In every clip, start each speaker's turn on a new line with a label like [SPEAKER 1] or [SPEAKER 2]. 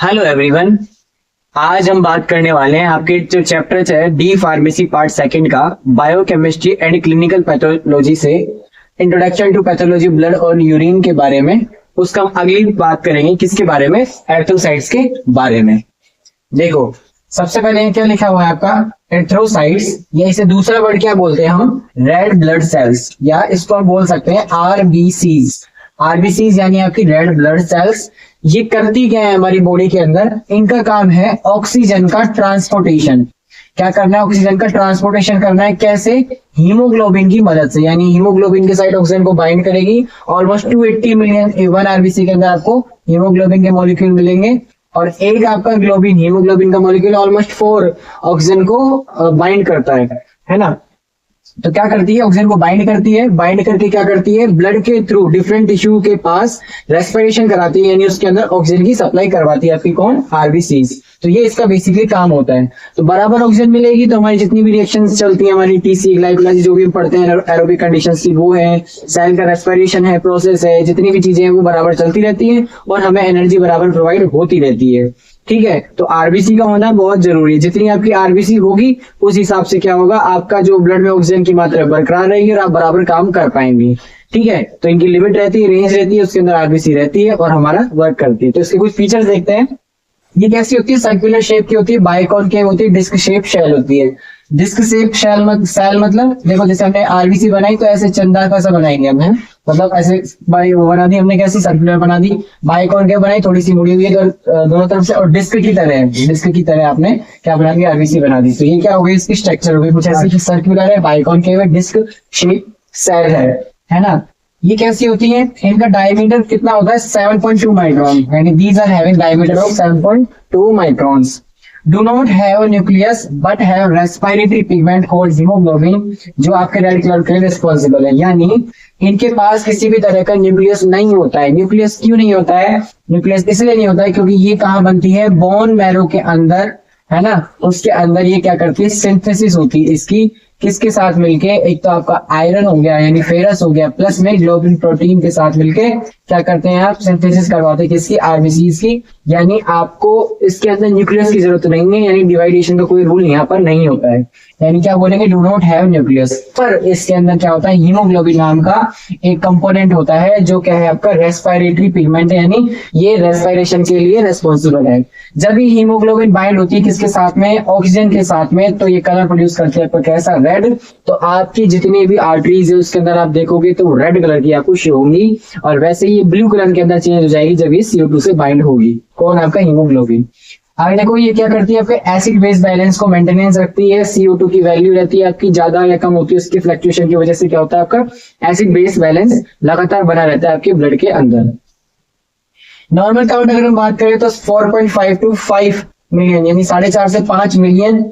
[SPEAKER 1] Hello everyone. आज हम बात करने वाले हैं आपके जो चैप्टर है डी फार्मेसी पार्ट सेकंड का बायोकेमिस्ट्री एंड क्लिनिकल पैथोलॉजी से इंट्रोडक्शन टू पैथोलॉजी ब्लड और यूरिन के बारे में। उसका हम अगली बात करेंगे किसके बारे में, एरिथ्रोसाइट्स के बारे में। देखो सबसे पहले क्या लिखा हुआ है आपका एरिथ्रोसाइट्स, या इसे दूसरा वर्ड क्या बोलते हैं हम, रेड ब्लड सेल्स, या इसको हम बोल सकते हैं आरबीसीज। आरबीसीज यानी आपकी रेड ब्लड सेल्स। ये करती क्या है हमारी बॉडी के अंदर, इनका काम है ऑक्सीजन का ट्रांसपोर्टेशन। क्या करना है, ऑक्सीजन का ट्रांसपोर्टेशन करना है। कैसे, हीमोग्लोबिन की मदद से, यानी हीमोग्लोबिन के साइड ऑक्सीजन को बाइंड करेगी। ऑलमोस्ट 280 मिलियन वन आरबीसी के अंदर आपको हीमोग्लोबिन के मॉलिक्यूल मिलेंगे, और एक आपका ग्लोबिन, हीमोग्लोबिन का मॉलिक्यूल ऑलमोस्ट 4 ऑक्सीजन को बाइंड करता है ना। तो क्या करती है, ऑक्सीजन को बाइंड करती है, बाइंड करके क्या करती है, ब्लड के थ्रू डिफरेंट टिश्यू के पास रेस्पिरेशन कराती है, यानी उसके अंदर ऑक्सीजन की सप्लाई करवाती है आपकी कौन, आरबीसीज। तो ये इसका बेसिकली काम होता है। तो बराबर ऑक्सीजन मिलेगी तो हमारी जितनी भी रिएक्शंस चलती है, हमारी टीसी ग्लाइकोलाइसिस जो भी हम पढ़ते हैं एरोबिक कंडीशंस की, वो है, सेल का रेस्पिरेशन है, प्रोसेस है, जितनी भी चीजें हैं वो बराबर चलती रहती है और हमें एनर्जी बराबर प्रोवाइड होती रहती है। ठीक है, तो आरबीसी का होना बहुत जरूरी है। जितनी आपकी आरबीसी होगी उस हिसाब से क्या होगा, आपका जो ब्लड में ऑक्सीजन की मात्रा बरकरार रहेगी और आप बराबर काम कर पाएंगे। ठीक है, तो इनकी लिमिट रहती है, रेंज रहती है, उसके अंदर आरबीसी रहती है और हमारा वर्क करती है। तो इसके कुछ फीचर्स देखते हैं। ये कैसी होती है, सर्कुलर शेप की होती है, बाइकॉनकेव होती है, डिस्क शेप शेल होती है। डिस्क शेप सेल मतलब देखो, जैसे हमने आरबीसी बनाई तो ऐसे चंदा का सा बनाएंगे हम, मतलब ऐसे बना दी हमने, कैसी सर्कुलर बना दी। बाइकॉनकेव बनाई, थोड़ी सी मुड़ी हुई है दोनों तरफ से, और डिस्क की तरह आपने क्या बना दी, आरबीसी बना दी। तो ये क्या हो गई, इसकी स्ट्रक्चर हो गई कुछ ऐसी, सर्कुलर है, बाइकॉनकेव है, डिस्क शेप सेल है ना। ये कैसी होती है, इनका डायमीटर कितना होता है, 7.2 माइक्रोन, यानी these are having diameter of 7.2 microns. Do not have nucleus but have respiratory pigment called haemoglobin, जो आपके रेड कलर के लिए रिस्पॉन्सिबल है। यानी इनके पास किसी भी तरह का न्यूक्लियस नहीं होता है। न्यूक्लियस क्यों नहीं होता है, न्यूक्लियस इसलिए नहीं होता है क्योंकि ये कहाँ बनती है, बोन मैरो के अंदर, है ना। उसके अंदर ये क्या करती है, सिंथेसिस होती है इसकी, किसके साथ मिलके, एक तो आपका आयरन हो गया यानी फेरस हो गया, प्लस में ग्लोबिन प्रोटीन के साथ मिलके क्या करते हैं आप, सिंथेसिस करवाते हैं किसकी, आरबीसीज की। यानी आपको इसके अंदर न्यूक्लियस की जरूरत नहीं है, यानी डिवाइडेशन का कोई रूल यहाँ पर नहीं होता है। यानी क्या बोलेंगे, डू नॉट हैव न्यूक्लियस। पर इसके अंदर क्या होता है, हीमोग्लोबिन नाम का एक कंपोनेंट होता है जो क्या है आपका, रेस्पिरेटरी पिगमेंट है, यानी ये रेस्पिरेशन के लिए रेस्पॉन्सिबल है। जब भी हीमोग्लोबिन बाइंड होती है किसके साथ में, ऑक्सीजन के साथ में, तो ये कलर प्रोड्यूस करती है आपका कैसा, रेड। तो आपकी जितनी भी आर्टरीज है उसके अंदर आप देखोगे तो रेड कलर की आपको शो होंगी, और वैसे ये ब्लू कलर के अंदर चेंज हो जाएगी जब ये CO2 से बाइंड होगी, कौन, आपका हीमोग्लोबिन। आगे देखो ये क्या करती है, आपके एसिड बेस बैलेंस को मेंटेनेंस रखती है। CO2 की वैल्यू रहती है आपकी ज्यादा या कम होती है, उसकी फ्लक्चुएशन की वजह से क्या होता है, आपका एसिड बेस बैलेंस लगातार बना रहता है आपके ब्लड के अंदर। नॉर्मल काउंट अगर हम बात करें तो 4.5 to 5 मिलियन, यानी 4.5 से 5 मिलियन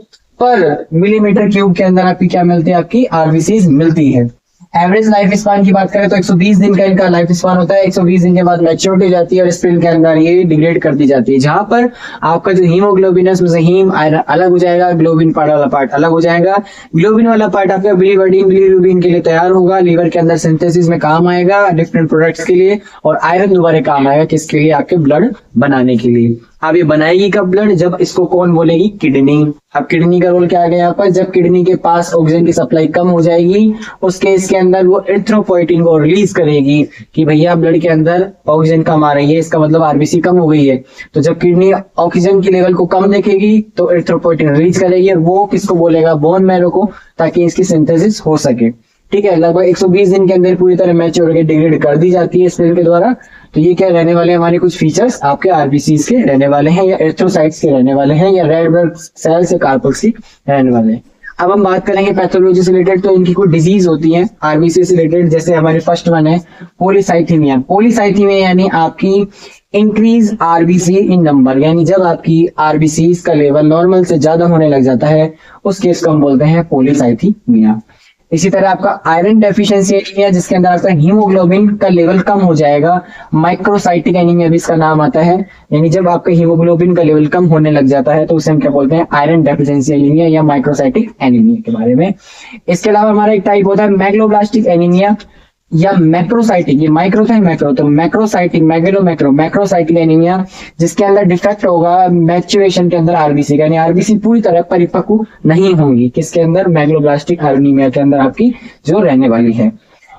[SPEAKER 1] पर मिलीमीटर क्यूब के अंदर आपकी क्या मिलती है, आपकी आरबीसीज मिलती है। एवरेज लाइफ स्पान की बात करें तो 120 दिन का इनका लाइफ स्पान होता है। 120 दिन के बाद मैच्योरिटी हो जाती है और स्पिल के अंदर ये डिग्रेड कर दी जाती है, जहां पर आपका जो हीमोग्लोबिन है उसमें हीम आयरन अलग हो जाएगा, ग्लोबिन पार्ट वाला पार्ट अलग हो जाएगा। ग्लोबिन वाला पार्ट आपका बिलीवर्डिन बिलीरुबिन के लिए तैयार होगा, लीवर के अंदर सिंथेसिस में काम आएगा डिफरेंट प्रोडक्ट्स के लिए, और आयरन दोबारा काम आएगा किसके लिए, आपके ब्लड बनाने के लिए। अब ये बनाएगी कब ब्लड, जब इसको कौन बोलेगी, किडनी। अब किडनी का रोल क्या आ गया यहाँ पर, जब किडनी के पास ऑक्सीजन की सप्लाई कम हो जाएगी उस केस के अंदर वो एरिथ्रोपोइटिन को रिलीज करेगी कि भैया ब्लड के अंदर ऑक्सीजन कम आ रही है, इसका मतलब आरबीसी कम हो गई है। तो जब किडनी ऑक्सीजन की लेवल को कम देखेगी तो एरिथ्रोपोइटिन रिलीज करेगी, और वो किसको बोलेगा, बोन मैरो को, ताकि इसकी सिंथेसिस हो सके। ठीक है, लगभग 120 दिन के अंदर पूरी तरह मैच्योर होकर डिग्रेड कर दी जाती है सेल के द्वारा। तो ये क्या रहने वाले हमारे कुछ फीचर्स आपके आरबीसीज के रहने वाले हैं, या एरिथ्रोसाइट्स के रहने वाले हैं, या रेड ब्लड सेल्स या कार्पल्स की रहने वाले हैं। अब हम बात करेंगे पैथोलॉजी से रिलेटेड, तो इनकी कोई डिजीज होती है आरबीसी से रिलेटेड, जैसे हमारे फर्स्ट वन है पॉलीसाइथीमिया। पॉलीसाइथीमिया यानी आपकी इंक्रीज आरबीसी इन नंबर, यानी जब आपकी आरबीसी का लेवल नॉर्मल से ज्यादा होने लग जाता है उस केस को हम बोलते हैं पॉलीसाइथीमिया। इसी तरह आपका आयरन डेफिशिएंसी एनीमिया, जिसके अंदर आपका हीमोग्लोबिन का लेवल कम हो जाएगा, माइक्रोसाइटिक एनीमिया भी इसका नाम आता है। यानी जब आपका हीमोग्लोबिन का लेवल कम होने लग जाता है तो उसे हम क्या बोलते हैं, आयरन डेफिशिएंसी एनीमिया या माइक्रोसाइटिक एनीमिया के बारे में। इसके अलावा हमारा एक टाइप होता है मैग्लोब्लास्टिक एनीमिया। या मैक्रोसाइटिक, ये माइक्रो था मैक्रो, तो मैक्रोसाइटिक, मैक्रोसाइटिक एनीमिया जिसके अंदर डिफेक्ट होगा मैच्योरेशन के अंदर आरबीसी का, यानी आरबीसी पूरी तरह परिपक्व नहीं होंगी किसके अंदर, मैग्लोब्लास्टिक एनीमिया के अंदर आपकी जो रहने वाली है।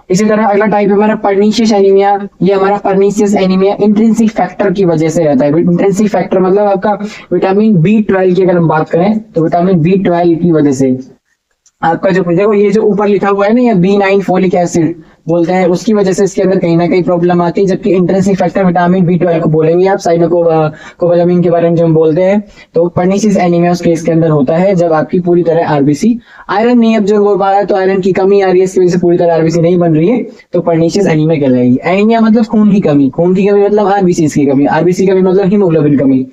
[SPEAKER 1] इसी तरह अगला टाइप है हमारा पर्नीशियस एनीमिया। ये हमारा पर्नीशियस एनीमिया इंट्रिंसिक फैक्टर की वजह से रहता है। इंट्रिंसिक फैक्टर मतलब आपका विटामिन B12 की अगर हम बात करें तो विटामिन B12 की वजह से आपका जो देखो ये जो ऊपर लिखा हुआ है ना, ये B9 फोलिक एसिड बोलते हैं, उसकी वजह से इसके अंदर कहीं ना कहीं प्रॉब्लम आती है। जबकि इंट्रिंसिक फैक्टर विटामिन B12 को बोलेंगे आप, साइनोकोबालामिन के बारे में जो हम बोलते हैं, तो पर्नीशियस एनीमिया उस केस के अंदर होता है जब आपकी पूरी तरह आरबीसी, आयरन नहीं अब जो बोल पा रहा है, तो आयरन की कमी आ रही है, इसकी वजह से पूरी तरह आरबीसी नहीं बन रही है, तो पर्नीशियस एनीमिया कहलाएगी। एनीमिया मतलब खून की कमी, खून की कमी मतलब आरबीसी की कमी, आरबीसी की कमी मतलब हीमोग्लोबिन कमी,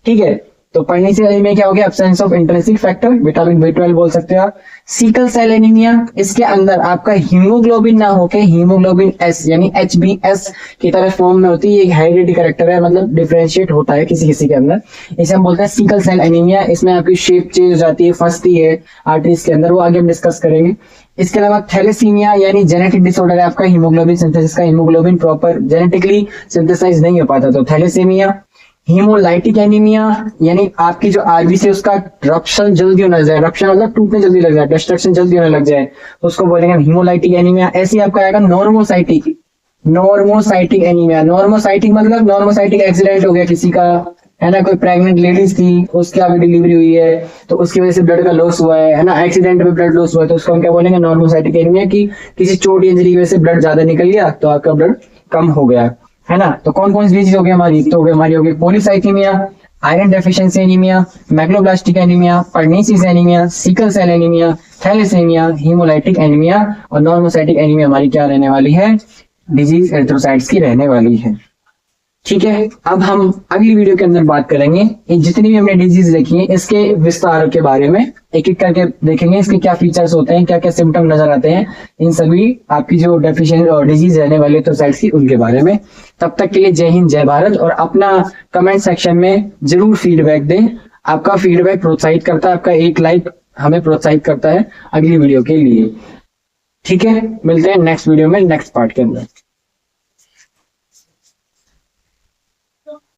[SPEAKER 1] ठीक है। तो पर्नीशियस एनीमिया क्या हो गया, absence of intrinsic factor, vitamin B12 बोल सकते हो आप। सिकल सेल एनीमिया, इसके अंदर आपका हीमोग्लोबिन ना होके हीमोग्लोबिन S यानी HbS की तरह फॉर्म में होती है, एक हेरिडिटी कैरेक्टर है, मतलब डिफरेंशिएट होता है किसी किसी के अंदर, इसे हम बोलते हैं सिकल सेल एनीमिया। इसमें आपकी शेप चेंज हो जाती है, फंसती है आर्टरीज के अंदर, वो आगे हम डिस्कस करेंगे। इसके अलावा थैलेसीमिया यानी जेनेटिक डिसऑर्डर है आपका, हीमोग्लोबिन सिंथेसिस का, हीमोग्लोबिन प्रॉपर जेनेटिकली सिंथेसाइज नहीं हो पाता, तो थैलेसीमिया। हीमोलाइटिक एनीमिया यानी आपकी जो आरबीसी है उसका रप्शन जल्दी होना जाए, रप्शन मतलब टूटने जल्दी लग जाए, डिस्ट्रक्शन जल्दी होने लग जाए, तो उसको बोलेंगे हीमोलाइटिक एनीमिया। ऐसे ही आपका आएगा नॉर्मोसाइटिक एनीमिया। नॉर्मोसाइटिक मतलब नॉर्मोसाइटिक एक्सीडेंट हो गया किसी का, है ना, कोई प्रेग्नेंट लेडीज थी, उसकी अभी डिलीवरी हुई है, तो उसकी वजह से ब्लड का लॉस हुआ है ना, एक्सीडेंट में ब्लड लॉस हुआ है, तो उसको हम क्या बोलेंगे, नॉर्मोसाइटिक एनीमिया। की किसी चोट इंजरी की वजह से ब्लड ज्यादा निकल गया तो आपका ब्लड कम हो गया, है ना। तो कौन कौन सी डिजीज हो गई हमारी, तो हमारी हो गई polycythaemia, iron deficiency anaemia, megaloblastic anaemia, pernicious anaemia, sickle cell anaemia, thalassaemia, haemolytic anaemia और नॉर्मोसाइटिक एनीमिया हमारी क्या रहने वाली है, डिजीज एरिथ्रोसाइट्स की रहने वाली है, ठीक है। अब हम अगली वीडियो के अंदर बात करेंगे इन जितनी भी हमने डिजीज देखी है इसके विस्तार के बारे में, एक एक करके देखेंगे इसके क्या फीचर्स होते हैं, क्या क्या सिम्टम नजर आते हैं, इन सभी आपकी जो डेफिशिएंट और डिजीज रहने वाली एरिथ्रोसाइट्स की उनके बारे में। तब तक के लिए जय हिंद जय भारत, और अपना कमेंट सेक्शन में जरूर फीडबैक दें, आपका फीडबैक प्रोत्साहित करता है, आपका एक लाइक हमें प्रोत्साहित करता है अगली वीडियो के लिए, ठीक है। मिलते हैं नेक्स्ट वीडियो में नेक्स्ट पार्ट के अंदर।